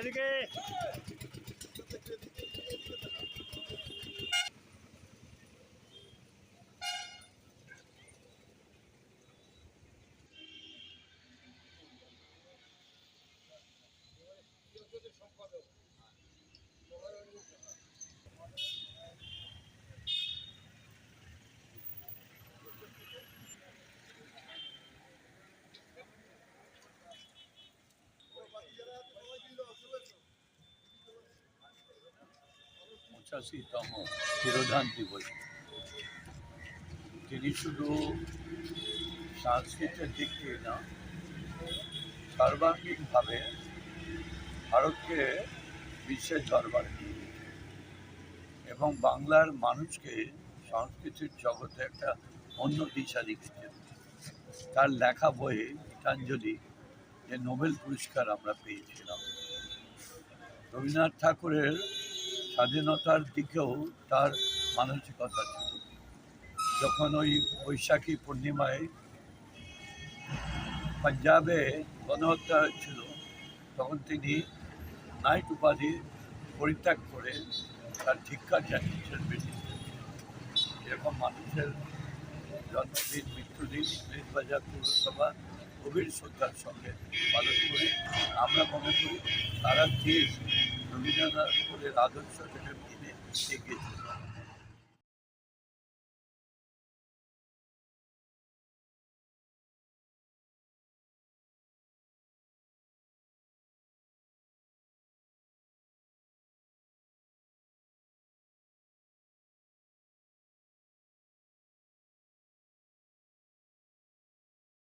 ওদিকে পঁচাশিতম তিরোধান দিবস। তিনি শুধু সংস্কৃতের দিক দিয়ে না, সর্বাঙ্গীনভাবে ভারতকে বিশ্বের দরবারে নিয়ে গেছেন এবং বাংলার মানুষকে সংস্কৃতির জগতে একটা অন্য দিশা দেখিয়েছেন। তার লেখা বইয়ে গীতাঞ্জলি যে নোবেল পুরস্কার আমরা পেয়েছিলাম, রবীন্দ্রনাথ ঠাকুরের স্বাধীনতার দিকেও তার মানসিকতা ছিল। যখন ওই বৈশাখী পূর্ণিমায় পাঞ্জাবে গণহত্যা হয়েছিল, তখন তিনি নাইট উপাধি পরিত্যাগ করে তার ধিক্কার জানিয়েছেন ব্রিটিশদের। এরকম মানুষের জন্মদিন, মৃত্যুদিন ইংরেজবাজার পৌরসভা গভীর শ্রদ্ধার সঙ্গে পালন করে আমরা মনে করি সারা দেশ রবীন্দ্রনাথের আদর্শ মেনে এগিয়েছে।